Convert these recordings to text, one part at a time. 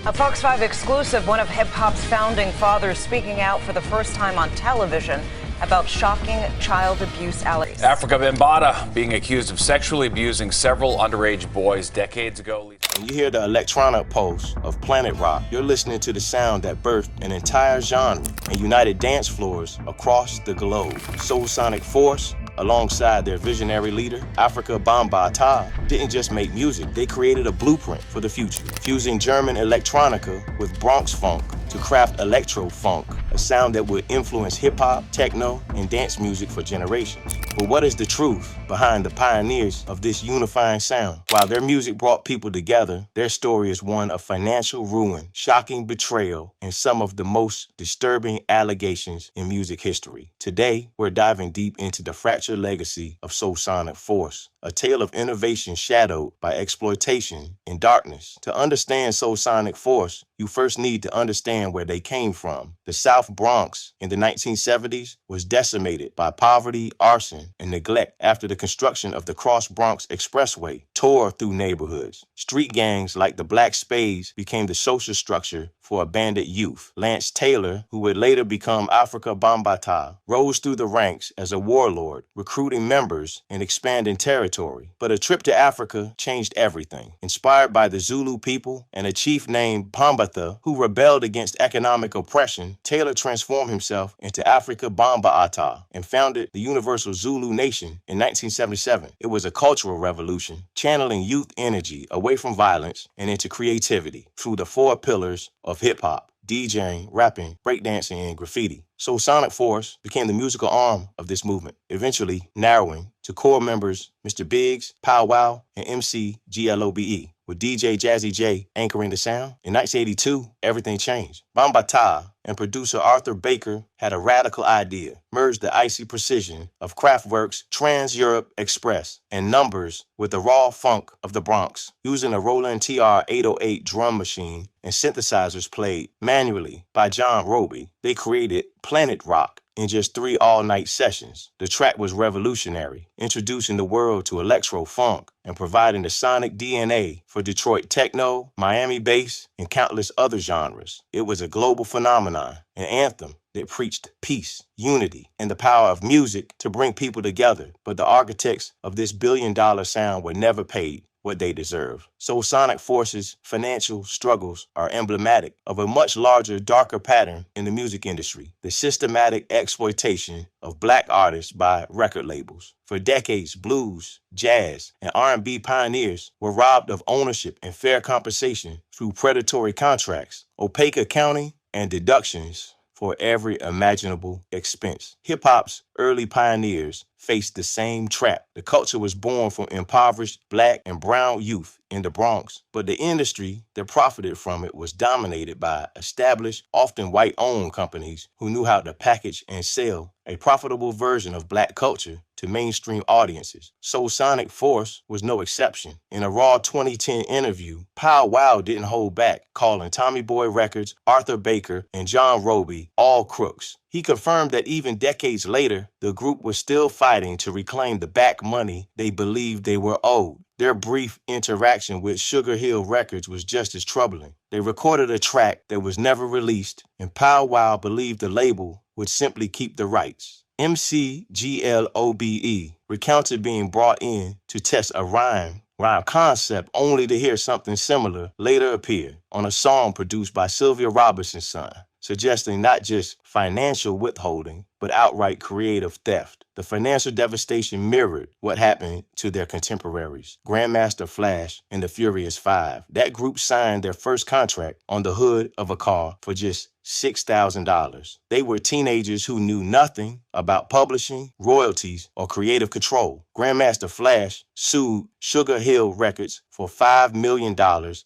A Fox 5 exclusive, one of hip-hop's founding fathers speaking out for the first time on television about shocking child abuse allegations. Afrika Bambaataa being accused of sexually abusing several underage boys decades ago. When you hear the electronic pulse of planet rock, you're listening to the sound that birthed an entire genre and united dance floors across the globe. Soulsonic Force, alongside their visionary leader, Afrika Bambaataa, didn't just make music, they created a blueprint for the future, fusing German electronica with Bronx funk to craft electro-funk, a sound that would influence hip-hop, techno, and dance music for generations. But what is the truth behind the pioneers of this unifying sound? While their music brought people together, their story is one of financial ruin, shocking betrayal, and some of the most disturbing allegations in music history. Today, we're diving deep into the fractured legacy of Soulsonic Force, a tale of innovation shadowed by exploitation and darkness. To understand Soulsonic Force, you first need to understand where they came from. The South Bronx in the 1970s was decimated by poverty, arson, and neglect after the construction of the Cross Bronx Expressway tore through neighborhoods. Street gangs like the Black Spades became the social structure for abandoned youth. Lance Taylor, who would later become Afrika Bambaataa, rose through the ranks as a warlord, recruiting members and expanding territory. But a trip to Africa changed everything. Inspired by the Zulu people and a chief named Bambatha, who rebelled against economic oppression, Taylor transformed himself into Afrika Bambaataa and founded the Universal Zulu Nation in 1977. It was a cultural revolution, channeling youth energy away from violence and into creativity through the four pillars of hip-hop: DJing, rapping, breakdancing, and graffiti. Soulsonic Force became the musical arm of this movement, eventually narrowing to core members Mr. Biggs, Pow Wow, and MC GLOBE, with DJ Jazzy J anchoring the sound. In 1982, everything changed. Bambaataa and producer Arthur Baker had a radical idea: merge the icy precision of Kraftwerk's Trans-Europe Express and numbers with the raw funk of the Bronx. Using a Roland TR 808 drum machine and synthesizers played manually by John Roby, they created Planet Rock in just 3 all-night sessions. The track was revolutionary, introducing the world to electro-funk and providing the sonic DNA for Detroit techno, Miami bass, and countless other genres. It was a global phenomenon, an anthem that preached peace, unity, and the power of music to bring people together. But the architects of this billion-dollar sound were never paid what they deserve. Soulsonic Force's financial struggles are emblematic of a much larger, darker pattern in the music industry: the systematic exploitation of Black artists by record labels. For decades, blues, jazz, and R&B pioneers were robbed of ownership and fair compensation through predatory contracts, opaque accounting, and deductions for every imaginable expense. Hip-hop's early pioneers faced the same trap. The culture was born from impoverished Black and brown youth in the Bronx, but the industry that profited from it was dominated by established, often white-owned companies who knew how to package and sell a profitable version of Black culture to mainstream audiences. Soulsonic Force was no exception. In a Raw 2010 interview, Pow Wow didn't hold back, calling Tommy Boy Records, Arthur Baker, and John Roby all crooks. He confirmed that even decades later, the group was still fighting to reclaim the back money they believed they were owed. Their brief interaction with Sugar Hill Records was just as troubling. They recorded a track that was never released, and Pow Wow believed the label would simply keep the rights. MC GLOBE recounted being brought in to test a rhyme concept only to hear something similar later appear on a song produced by Sylvia Robinson's son, suggesting not just financial withholding, but outright creative theft. The financial devastation mirrored what happened to their contemporaries, Grandmaster Flash and the Furious Five. That group signed their first contract on the hood of a car for just $6,000. They were teenagers who knew nothing about publishing, royalties, or creative control. Grandmaster Flash sued Sugar Hill Records for $5 million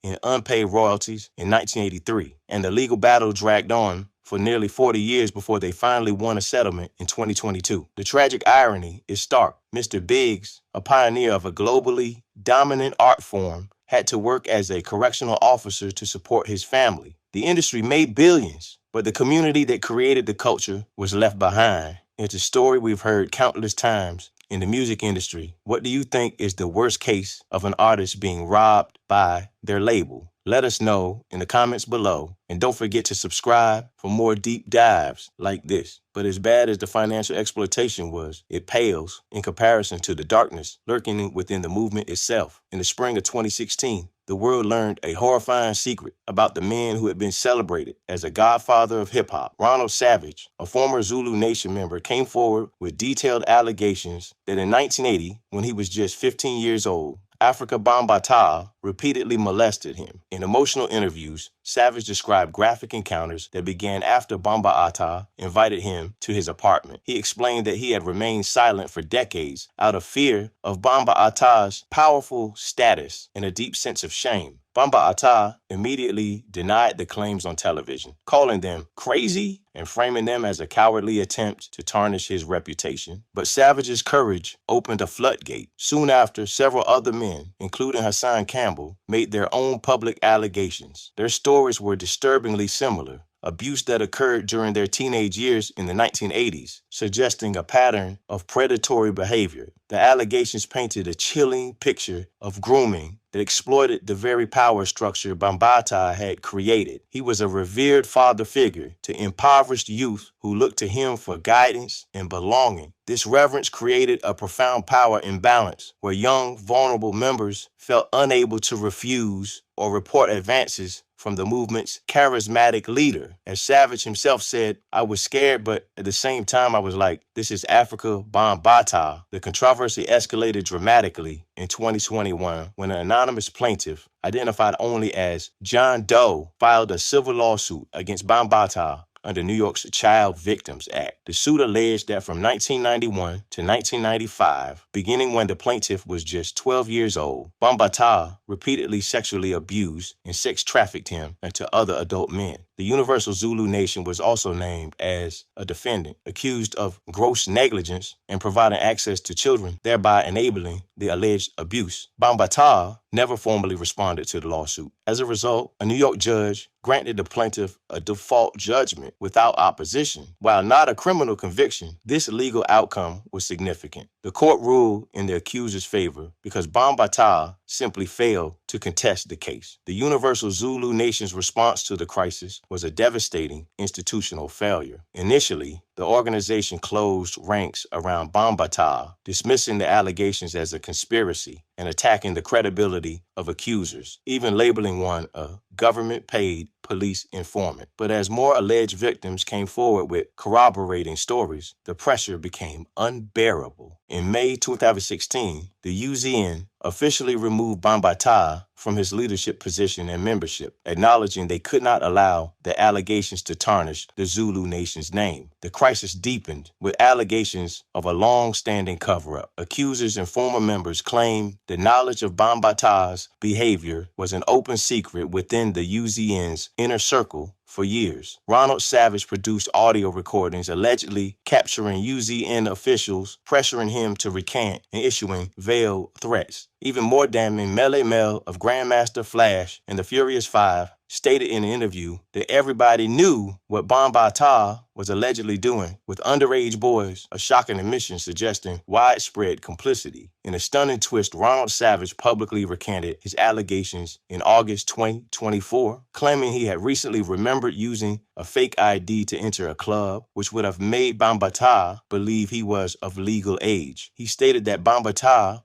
in unpaid royalties in 1983, and the legal battle dragged on for nearly 40 years before they finally won a settlement in 2022. The tragic irony is stark. Mr. Biggs, a pioneer of a globally dominant art form, had to work as a correctional officer to support his family. The industry made billions, but the community that created the culture was left behind. It's a story we've heard countless times in the music industry. What do you think is the worst case of an artist being robbed by their label? Let us know in the comments below, and don't forget to subscribe for more deep dives like this. But as bad as the financial exploitation was, it pales in comparison to the darkness lurking within the movement itself. In the spring of 2016, the world learned a horrifying secret about the man who had been celebrated as a godfather of hip-hop. Ronald Savage, a former Zulu Nation member, came forward with detailed allegations that in 1980, when he was just 15 years old, Afrika Bambaataa repeatedly molested him. In emotional interviews, Savage described graphic encounters that began after Bambaataa invited him to his apartment. He explained that he had remained silent for decades out of fear of Bambaataa's powerful status and a deep sense of shame. Bambaataa immediately denied the claims on television, calling them crazy and framing them as a cowardly attempt to tarnish his reputation. But Savage's courage opened a floodgate. Soon after, several other men, including Hassan Campbell, made their own public allegations. Their stories were disturbingly similar. Abuse that occurred during their teenage years in the 1980s, suggesting a pattern of predatory behavior. The allegations painted a chilling picture of grooming that exploited the very power structure Bambaataa had created. He was a revered father figure to impoverished youth who looked to him for guidance and belonging. This reverence created a profound power imbalance where young, vulnerable members felt unable to refuse or report advances from the movement's charismatic leader. As Savage himself said, "I was scared, but at the same time I was like, this is Afrika Bambaataa." The controversy escalated dramatically in 2021 when an anonymous plaintiff, identified only as John Doe, filed a civil lawsuit against Bambaataa under New York's Child Victims Act. The suit alleged that from 1991 to 1995, beginning when the plaintiff was just 12 years old, Bambaataa repeatedly sexually abused and sex trafficked him into other adult men. The Universal Zulu Nation was also named as a defendant, accused of gross negligence in providing access to children, thereby enabling the alleged abuse. Bambaataa never formally responded to the lawsuit. As a result, a New York judge granted the plaintiff a default judgment without opposition. While not a criminal conviction, this legal outcome was significant. The court ruled in the accuser's favor because Bambaataa simply failed to contest the case. The Universal Zulu Nation's response to the crisis was a devastating institutional failure. Initially, the organization closed ranks around Bambaataa, dismissing the allegations as a conspiracy and attacking the credibility of accusers, even labeling one a government-paid police informant. But as more alleged victims came forward with corroborating stories, the pressure became unbearable. In May 2016, the UZN officially removed Bambaataa from his leadership position and membership, acknowledging they could not allow the allegations to tarnish the Zulu Nation's name. The crisis deepened with allegations of a long-standing cover-up. Accusers and former members claimed the knowledge of Bambaataa's behavior was an open secret within the UZN's inner circle for years. Ronald Savage produced audio recordings allegedly capturing UZN officials, pressuring him to recant and issuing veiled threats. Even more damning, Mele Mel of Grandmaster Flash and the Furious Five stated in an interview that everybody knew what Bambaataa was allegedly doing with underage boys, a shocking admission suggesting widespread complicity. In a stunning twist, Ronald Savage publicly recanted his allegations in August 2024, claiming he had recently remembered using a fake ID to enter a club, which would have made Bambaataa believe he was of legal age. He stated that Bambaataa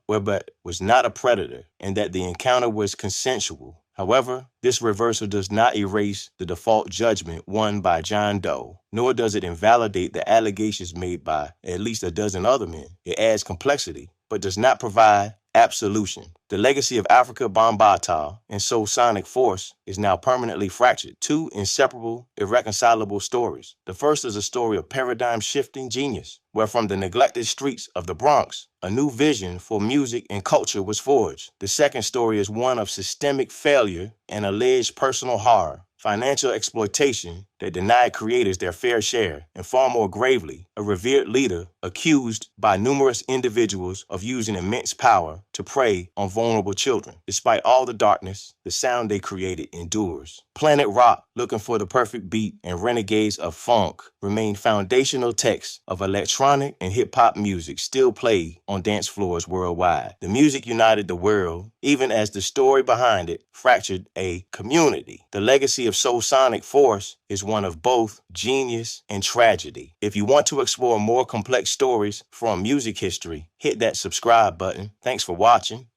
was not a predator and that the encounter was consensual. However, this reversal does not erase the default judgment won by John Doe, nor does it invalidate the allegations made by at least a dozen other men. It adds complexity, but does not provide absolution. The legacy of Afrika Bambaataa and Soulsonic Force is now permanently fractured. Two inseparable, irreconcilable stories. The first is a story of paradigm-shifting genius, where from the neglected streets of the Bronx, a new vision for music and culture was forged. The second story is one of systemic failure and alleged personal horror. Financial exploitation that denied creators their fair share, and far more gravely, a revered leader accused by numerous individuals of using immense power to prey on vulnerable children. Despite all the darkness, the sound they created endures. Planet Rock, looking for the perfect beat, and Renegades of Funk remain foundational texts of electronic and hip-hop music still played on dance floors worldwide. The music united the world, even as the story behind it fractured a community. The legacy of Soulsonic Force is one of both genius and tragedy. If you want to explore more complex stories from music history, hit that subscribe button. Thanks for watching.